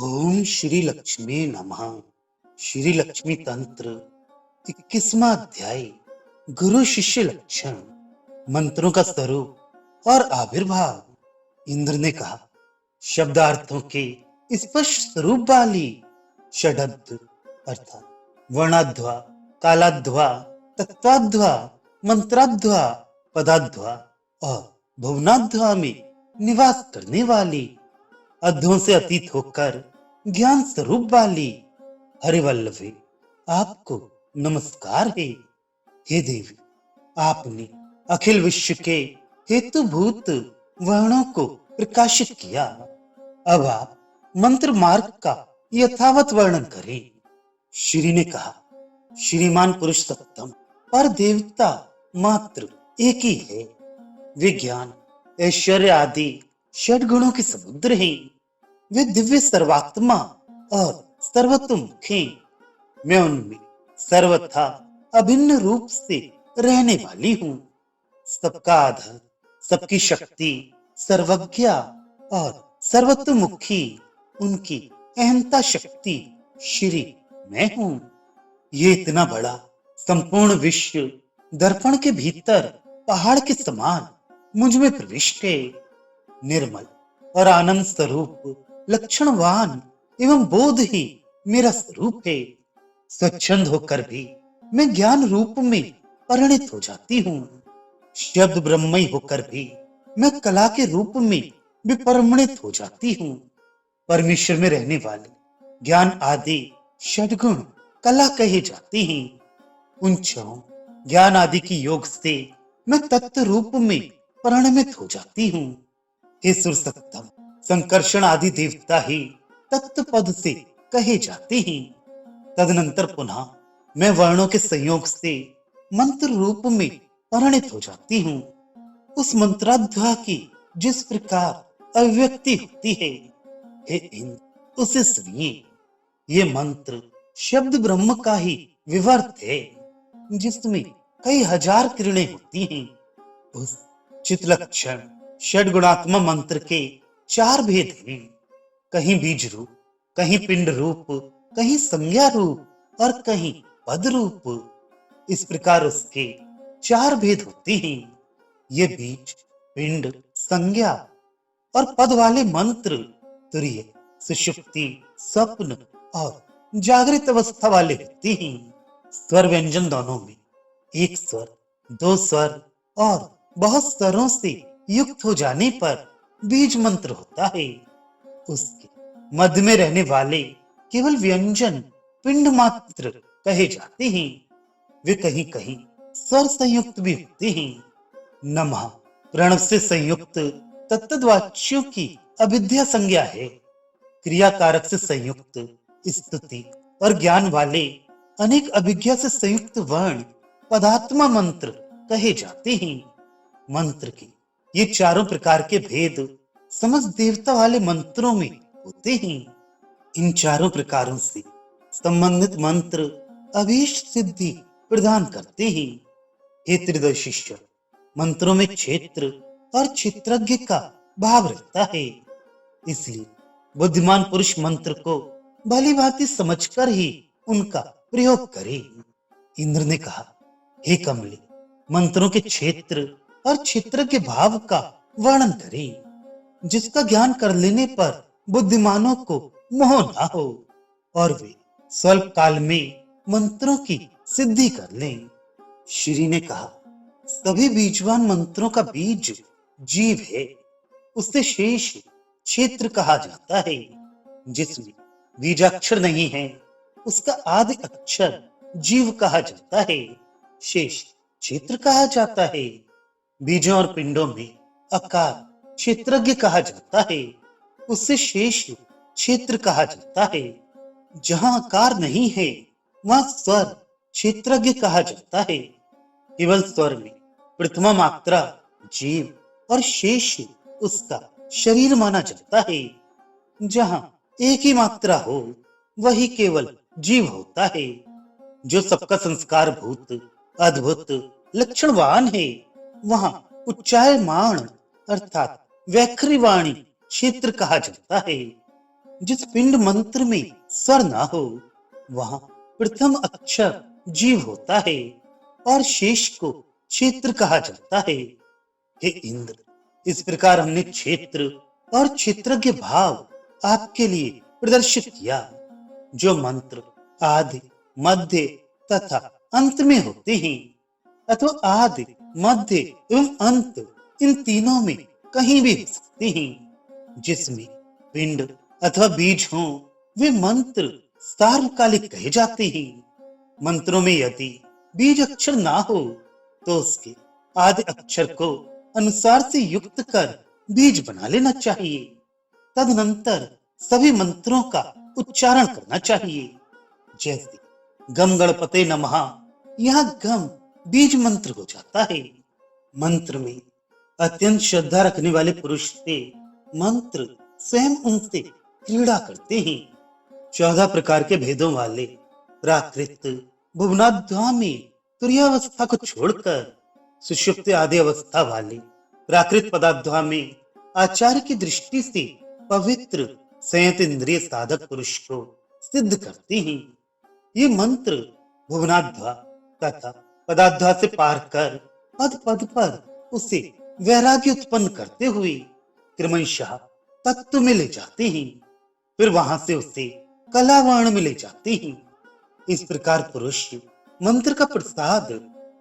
ओम श्री लक्ष्मी नमः। श्री लक्ष्मी तंत्र 21वां अध्याय। गुरु शिष्य लक्षण, मंत्रों का स्वरूप और आविर्भाव। इंद्र ने कहा, शब्दार्थों के स्पष्ट स्वरूप वाली षडध्व अर्थात वर्णाध्वा, कालाध्वा, तत्वाध्वा, मंत्राध्वा, पदाध्वा और भुवनाध्वा में निवास करने वाली, अध्यों से अतीत होकर ज्ञान स्वरूप वाली हरिवल्लभे, आपको नमस्कार है। हे देवी, आपने अखिल विश्व के हेतुभूत वर्णों को प्रकाशित किया। अब आप मंत्र मार्ग का यथावत वर्णन करें। श्री ने कहा, श्रीमान पुरुष सप्तम पर देवता मात्र एक ही है। वे ज्ञान, ऐश्वर्य आदि षड गुणों के समुद्र हैं। वे दिव्य सर्वात्मा और सर्वतोमुख हैं। मैं उनमें सर्वथा अभिन्न रूप से रहने वाली हूँ। सबका आधार, सबकी शक्ति, सर्वज्ञा और सर्वतोमुखी उनकी अहंता शक्ति श्री मैं हूँ। ये इतना बड़ा संपूर्ण विश्व दर्पण के भीतर पहाड़ के समान मुझ में प्रविष्ट है। निर्मल और आनंद स्वरूप लक्षणवान एवं बोध ही मेरा स्वरूप है। स्वच्छंद होकर भी मैं ज्ञान रूप में परिणित हो जाती हूँ। शब्द ब्रह्मई होकर भी मैं कला के रूप में विपरिणित हो जाती हूँ। परमेश्वर में रहने वाले ज्ञान आदि षडगुण कला कहे जाते हैं। उन छहों ज्ञान आदि की योग से मैं तत्व रूप में परिणमित हो जाती हूँ। हे सुरसत्तम, संकर्षण आदि देवता ही तत्व पद से कहे जाते हैं। तदनंतर पुनः मैं वर्णों के संयोग से मंत्र रूप में परिणित हो जाती हूँ। उस मंत्राध्वा की जिस प्रकार अभिव्यक्ति होती है, हे इंद्र, उसे सुनिए। ये मंत्र शब्द ब्रह्म का ही विवर्त है, जिसमें कई हजार किरणें होती हैं। उस चित्लक्षण षड गुणात्मा मंत्र के चार भेद हैं। कहीं बीज रूप, कहीं पिंड रूप, कहीं संज्ञा रूप और कहीं पद रूप। इस प्रकार उसके चार भेद होते हैं। ये बीज, पिंड, संज्ञा और पद वाले मंत्र तुरीय, सुषुप्ति, स्वप्न और जागृत अवस्था वाले होते हैं। स्वर व्यंजन दोनों में एक स्वर, दो स्वर और बहुत स्वरों से युक्त हो जाने पर बीज मंत्र होता है। उसके मध्य में रहने वाले केवल व्यंजन पिंड मात्र कहे जाते हैं। वे कहीं कहीं स्वर संयुक्त भी होते हैं। नमः प्रणव से संयुक्त तत्तद्वाच्यों की अविद्या संज्ञा है। क्रिया कारक से संयुक्त स्तुति और ज्ञान वाले अनेक अभिज्ञा से संयुक्त वर्ण पदात्मा मंत्र कहे जाते हैं। मंत्र के ये चारों प्रकार के भेद समस्त देवता वाले मंत्रों में होते हैं। इन चारों प्रकारों से संबंधित मंत्र अभीष्ट सिद्धि प्रदान करते हैं। हे त्रिदय शिष्य, मंत्रों में क्षेत्र और क्षेत्रज्ञ का भाव रहता है। इसलिए बुद्धिमान पुरुष मंत्र को भली भांति समझकर ही उनका प्रयोग करे। इंद्र ने कहा, हे कमले, मंत्रों के क्षेत्र और क्षेत्र के भाव का वर्णन करें, जिसका ज्ञान कर लेने पर बुद्धिमानों को मोह ना हो और वे स्वल्प काल में मंत्रों की सिद्धि कर लें। श्री ने कहा, सभी बीजवान मंत्रों का बीज जीव है। उससे शेष क्षेत्र कहा जाता है। जिसमें बीजाक्षर नहीं है, उसका आदि अक्षर जीव कहा जाता है। शेष क्षेत्र कहा जाता है। बीजों और पिंडों में आकार क्षेत्रज्ञ कहा जाता है। उससे शेष क्षेत्र कहा जाता है। जहां आकार नहीं है, वहां स्वर क्षेत्रज्ञ कहा जाता है। केवल स्वर में प्रथमा मात्रा जीव और शेष उसका शरीर माना जाता है। जहां एक ही मात्रा हो, वही केवल जीव होता है। जो सबका संस्कार भूत अद्भुत लक्षणवान है, वहां उच्चायमान अर्थात वैखरी वाणी क्षेत्र कहा जाता है। जिस पिंड मंत्र में स्वर ना हो, वहां प्रथम अक्षर जीव होता है और शेष को क्षेत्र कहा जाता है। हे इंद्र, इस प्रकार हमने क्षेत्र और क्षेत्रज्ञ भाव आपके लिए प्रदर्शित किया। जो मंत्र आदि, मध्य तथा अंत में होते हैं, अथवा आदि, मध्य एवं अंत, इन तीनों में कहीं भी हो सकते हैं। जिसमें पिंड अथवा बीज हो, वे मंत्र सार्वकालिक कहे जाते हैं। मंत्रों में यदि बीज अक्षर ना हो, तो उसके आदि अक्षर को अनुसार से युक्त कर बीज बना लेना चाहिए। तदनंतर सभी मंत्रों का उच्चारण करना चाहिए। जैसे गम गणपते नमः, यहाँ गम बीज मंत्र हो जाता है। मंत्र में अत्यंत श्रद्धा रखने वाले पुरुष से मंत्र स्वयं उनसे क्रीड़ा करते हैं। 14 प्रकार के भेदों वाले प्राकृत भुवनाध्वा में तुरीयावस्था को छोड़कर सुषुप्त आदि अवस्था वाले प्राकृत पदाध्वा में आचार्य की दृष्टि से पवित्र संयत इंद्रिय साधक पुरुष को सिद्ध करते हैं। ये मंत्र भुवनाध्वा तथा पदाध्वा से पार कर पद पद पर उसे वैराग्य उत्पन्न करते हुए क्रमशः तत्व में ले जाते हैं। फिर वहां से उसे कलावर्ण में ले जाते हैं। इस प्रकार पुरुष मंत्र का प्रसाद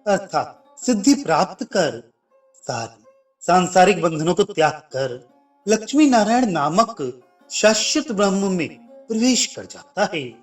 अर्थात सिद्धि प्राप्त कर सारे सांसारिक बंधनों को त्याग कर लक्ष्मी नारायण नामक शाश्वत ब्रह्म में प्रवेश कर जाता है।